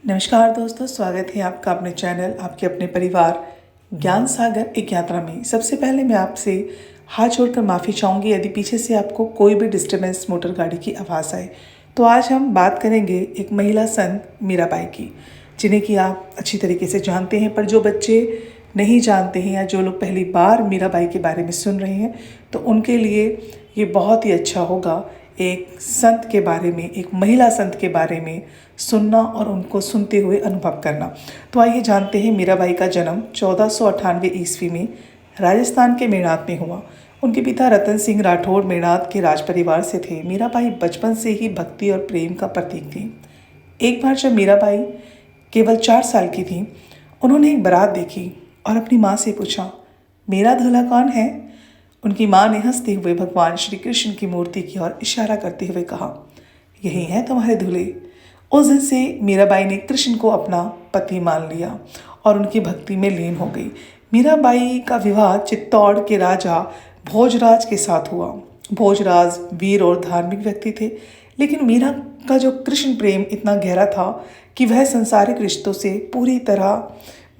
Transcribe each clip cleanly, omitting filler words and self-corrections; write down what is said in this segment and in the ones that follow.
नमस्कार दोस्तों, स्वागत है आपका अपने चैनल आपके अपने परिवार ज्ञान सागर एक यात्रा में। सबसे पहले मैं आपसे हाथ जोड़कर माफ़ी चाहूँगी यदि पीछे से आपको कोई भी डिस्टर्बेंस मोटर गाड़ी की आवाज़ आए। तो आज हम बात करेंगे एक महिला संत मीराबाई की, जिन्हें कि आप अच्छी तरीके से जानते हैं, पर जो बच्चे नहीं जानते हैं या जो लोग पहली बार मीराबाई के बारे में सुन रहे हैं तो उनके लिए ये बहुत ही अच्छा होगा एक संत के बारे में, एक महिला संत के बारे में सुनना और उनको सुनते हुए अनुभव करना। तो आइए जानते हैं मीराबाई का जन्म 1498 ईस्वी में राजस्थान के मेड़ात में हुआ। उनके पिता रतन सिंह राठौड़ मेड़ात के राज परिवार से थे। मीराबाई बचपन से ही भक्ति और प्रेम का प्रतीक थी। एक बार जब मीराबाई केवल 4 साल की थी, उन्होंने एक बारात देखी और अपनी माँ से पूछा, मेरा दूल्हा कौन है? उनकी माँ ने हंसते हुए भगवान श्री कृष्ण की मूर्ति की ओर इशारा करते हुए कहा, यही है तुम्हारे दूल्हे। उस दिन से मीराबाई ने कृष्ण को अपना पति मान लिया और उनकी भक्ति में लीन हो गई। मीराबाई का विवाह चित्तौड़ के राजा भोजराज के साथ हुआ। भोजराज वीर और धार्मिक व्यक्ति थे, लेकिन मीरा का जो कृष्ण प्रेम इतना गहरा था कि वह संसारिक रिश्तों से पूरी तरह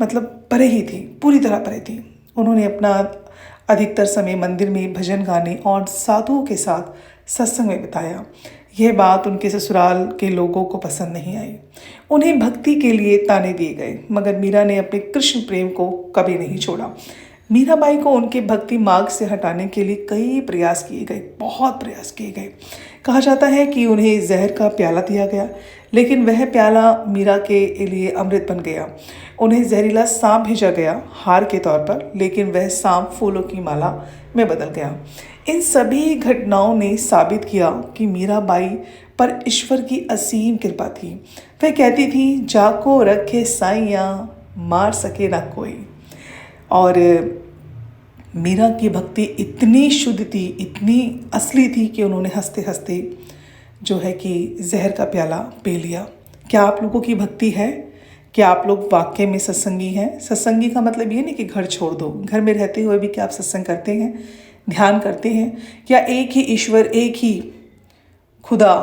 परे ही थी, पूरी तरह परे थी। उन्होंने अपना अधिकतर समय मंदिर में भजन गाने और साधुओं के साथ सत्संग में बिताया। यह बात उनके ससुराल के लोगों को पसंद नहीं आई। उन्हें भक्ति के लिए ताने दिए गए, मगर मीरा ने अपने कृष्ण प्रेम को कभी नहीं छोड़ा। मीराबाई को उनके भक्ति मार्ग से हटाने के लिए कई प्रयास किए गए, बहुत प्रयास किए गए। कहा जाता है कि उन्हें जहर का प्याला दिया गया, लेकिन वह प्याला मीरा के लिए अमृत बन गया। उन्हें जहरीला सांप भेजा गया हार के तौर पर, लेकिन वह सांप फूलों की माला में बदल गया। इन सभी घटनाओं ने साबित किया कि मीराबाई पर ईश्वर की असीम कृपा थी। वह कहती थी, जाको रखे साइया मार सके ना कोई। और मीरा की भक्ति इतनी शुद्ध थी, इतनी असली थी कि उन्होंने हंसते हंसते जो है कि जहर का प्याला पी लिया। क्या आप लोगों की भक्ति है? क्या आप लोग वाकई में सत्संगी हैं? सत्संगी का मतलब ये नहीं कि घर छोड़ दो। घर में रहते हुए भी क्या आप सत्संग करते हैं, ध्यान करते हैं? क्या एक ही ईश्वर, एक ही खुदा,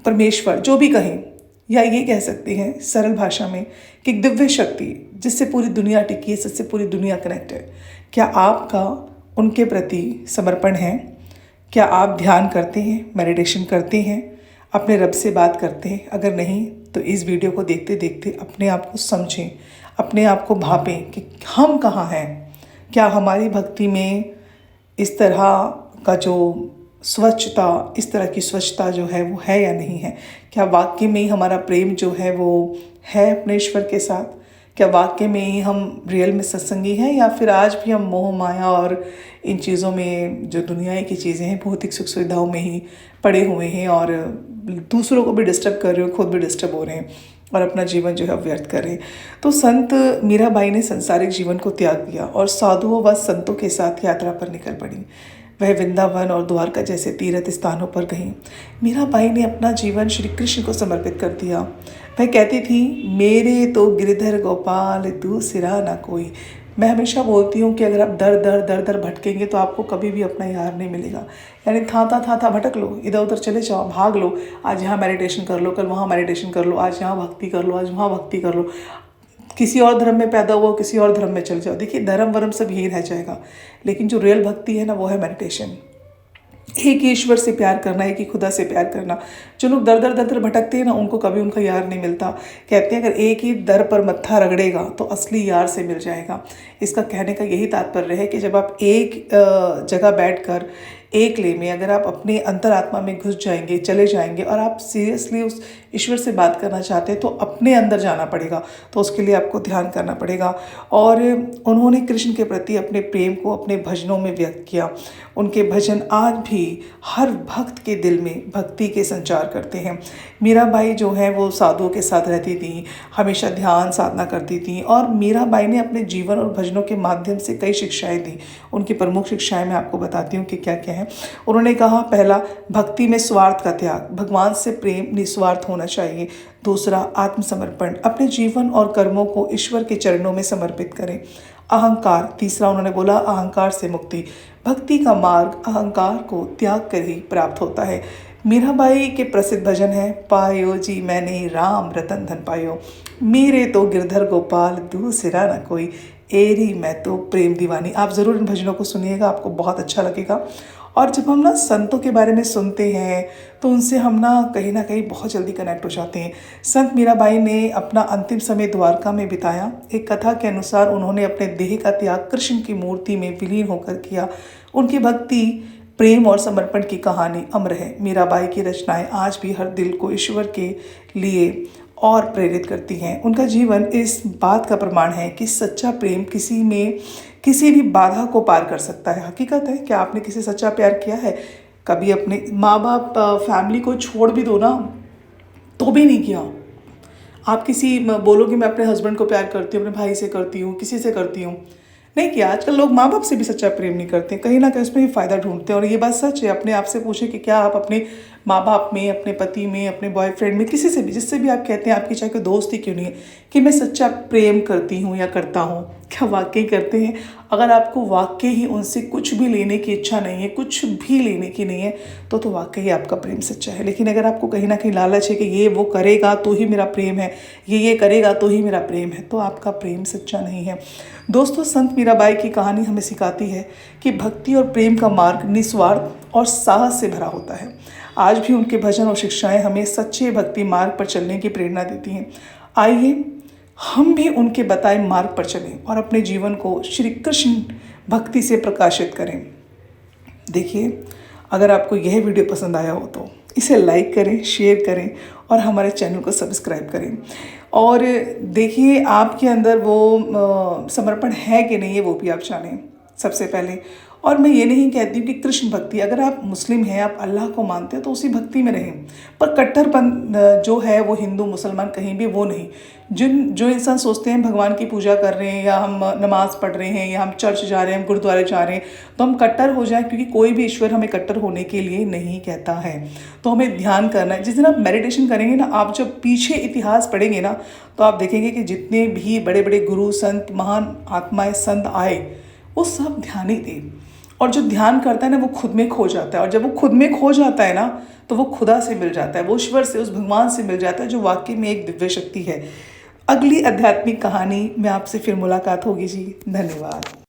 परमेश्वर जो भी कहें, या ये कह सकते हैं सरल भाषा में कि एक दिव्य शक्ति जिससे पूरी दुनिया टिकी है, जिससे पूरी दुनिया कनेक्ट है, क्या आपका उनके प्रति समर्पण है? क्या आप ध्यान करते हैं, मेडिटेशन करते हैं, अपने रब से बात करते हैं? अगर नहीं तो इस वीडियो को देखते देखते अपने आप को समझें, अपने आप को भापें कि हम कहाँ हैं। क्या हमारी भक्ति में इस तरह का जो स्वच्छता, इस तरह की स्वच्छता जो है वो है या नहीं है? क्या वाकई में ही हमारा प्रेम जो है वो है अपने ईश्वर के साथ? क्या वाकई में ही हम रियल में सत्संगी हैं, या फिर आज भी हम मोह माया और इन चीज़ों में, जो दुनिया की चीज़ें हैं, भौतिक सुख सुविधाओं में ही पड़े हुए हैं और दूसरों को भी डिस्टर्ब कर रहे हो, खुद भी डिस्टर्ब हो रहे हैं और अपना जीवन जो है व्यर्थ कर रहे हैं? तो संत मीराबाई ने संसारिक जीवन को त्याग दिया और साधुओं व संतों के साथ यात्रा पर निकल पड़ी। वह वृंदावन और द्वारका जैसे तीर्थ स्थानों पर गईं। मीराबाई ने अपना जीवन श्री कृष्ण को समर्पित कर दिया। वह कहती थी, मेरे तो गिरधर गोपाल दूसरा ना कोई। मैं हमेशा बोलती हूँ कि अगर आप दर दर भटकेंगे तो आपको कभी भी अपना यार नहीं मिलेगा। यानी था भटक लो, इधर उधर चले जाओ, भाग लो, आज यहाँ मेडिटेशन कर लो, कल वहाँ मेडिटेशन कर लो, आज यहाँ भक्ति कर लो, आज वहाँ भक्ति कर लो, किसी और धर्म में पैदा हुआ, किसी और धर्म में चले जाओ। देखिए, धर्म वर्म सब यही रह जाएगा, लेकिन जो रियल भक्ति है ना, वो है मेडिटेशन। एक ही ईश्वर से प्यार करना, एक ही खुदा से प्यार करना। जो लोग दर दर भटकते हैं ना, उनको कभी उनका यार नहीं मिलता। कहते हैं अगर एक ही दर पर मत्था रगड़ेगा तो असली यार से मिल जाएगा। इसका कहने का यही तात्पर्य है कि जब आप एक जगह बैठकर एकले में अगर आप अपने अंतरात्मा में घुस जाएंगे, चले जाएंगे और आप सीरियसली उस ईश्वर से बात करना चाहते हैं, तो अपने अंदर जाना पड़ेगा। तो उसके लिए आपको ध्यान करना पड़ेगा। और उन्होंने कृष्ण के प्रति अपने प्रेम को अपने भजनों में व्यक्त किया। उनके भजन आज भी हर भक्त के दिल में भक्ति के संचार करते हैं। मीराबाई जो है वो साधुओं के साथ रहती थी, हमेशा ध्यान साधना करती थी, और मीराबाई ने अपने जीवन और भजनों के माध्यम से कई शिक्षाएं दी। उनकी प्रमुख शिक्षाएं मैं आपको बताती हूँ कि क्या क्या है। उन्होंने कहा, पहला, भक्ति में स्वार्थ का त्याग, भगवान से प्रेम निस्वार्थ होना चाहिए। दूसरा, आत्मसमर्पण, अपने जीवन और कर्मों को ईश्वर के चरणों में समर्पित करें। अहंकार, तीसरा उन्होंने बोला, अहंकार से मुक्ति, भक्ति का मार्ग अहंकार को त्याग कर ही प्राप्त होता है। मीराबाई के प्रसिद्ध भजन है, पायो जी मैंने राम रतन धन पायो, मेरे तो गिरधर गोपाल दूसरा न कोई, एरी मैं तो प्रेम दीवानी। आप ज़रूर इन भजनों को सुनिएगा, आपको बहुत अच्छा लगेगा। और जब हम ना संतों के बारे में सुनते हैं तो उनसे हम ना कहीं बहुत जल्दी कनेक्ट हो जाते हैं। संत मीराबाई ने अपना अंतिम समय द्वारका में बिताया। एक कथा के अनुसार उन्होंने अपने देह का त्याग कृष्ण की मूर्ति में विलीन होकर किया। उनकी भक्ति, प्रेम और समर्पण की कहानी अमर है। मीराबाई की रचनाएं आज भी हर दिल को ईश्वर के लिए और प्रेरित करती हैं। उनका जीवन इस बात का प्रमाण है कि सच्चा प्रेम किसी में किसी भी बाधा को पार कर सकता है। हकीकत है, क्या आपने किसी सच्चा प्यार किया है? कभी अपने माँ बाप फैमिली को छोड़ भी दो ना, तो भी नहीं किया। आप किसी बोलोगे मैं अपने हस्बैंड को प्यार करती हूँ, अपने भाई से करती हूँ, किसी से करती हूँ, नहीं किया। आजकल लोग माँ बाप से भी सच्चा प्रेम नहीं करते, कहीं ना कहीं उसमें भी फ़ायदा ढूंढते हैं। और ये बात सच है। अपने आप से पूछे कि क्या आप अपने माँ बाप में, अपने पति में, अपने बॉयफ्रेंड में, किसी से भी, जिससे भी आप कहते हैं आपकी चाहे कोई दोस्त ही क्यों नहीं है, कि मैं सच्चा प्रेम करती हूँ या करता हूँ, क्या वाकई करते हैं? अगर आपको वाकई ही उनसे कुछ भी लेने की इच्छा नहीं है, कुछ भी लेने की नहीं है, तो वाकई आपका प्रेम सच्चा है। लेकिन अगर आपको कहीं ना कहीं लालच है कि ये वो करेगा तो ही मेरा प्रेम है, ये करेगा तो ही मेरा प्रेम है, तो आपका प्रेम सच्चा नहीं है। दोस्तों, संत मीराबाई की कहानी हमें सिखाती है कि भक्ति और प्रेम का मार्ग निस्वार्थ और साहस से भरा होता है। आज भी उनके भजन और शिक्षाएं हमें सच्चे भक्ति मार्ग पर चलने की प्रेरणा देती हैं। आइए हम भी उनके बताए मार्ग पर चलें और अपने जीवन को श्री कृष्ण भक्ति से प्रकाशित करें। देखिए, अगर आपको यह वीडियो पसंद आया हो तो इसे लाइक करें, शेयर करें और हमारे चैनल को सब्सक्राइब करें। और देखिए, आपके अंदर वो समर्पण है कि नहीं है, वो भी आप जानें सबसे पहले। और मैं ये नहीं कहती हूँ कि कृष्ण भक्ति, अगर आप मुस्लिम हैं, आप अल्लाह को मानते हैं तो उसी भक्ति में रहें, पर कट्टरपन जो है वो हिंदू मुसलमान कहीं भी वो नहीं। जो इंसान सोचते हैं भगवान की पूजा कर रहे हैं, या हम नमाज़ पढ़ रहे हैं, या हम चर्च जा रहे हैं, हम गुरुद्वारे जा रहे हैं, तो हम कट्टर हो जाएं, क्योंकि कोई भी ईश्वर हमें कट्टर होने के लिए नहीं कहता है। तो हमें ध्यान करना है। जिस दिन आप मेडिटेशन करेंगे ना, आप जब पीछे इतिहास पढ़ेंगे ना, तो आप देखेंगे कि जितने भी बड़े बड़े गुरु, संत, महान आत्माएं, संत आए, वो सब ध्यान ही थे। और जो ध्यान करता है ना, वो खुद में खो जाता है। और जब वो खुद में खो जाता है ना, तो वो खुदा से मिल जाता है, वो ईश्वर से, उस भगवान से मिल जाता है, जो वाकई में एक दिव्य शक्ति है। अगली आध्यात्मिक कहानी में आपसे फिर मुलाकात होगी जी। धन्यवाद।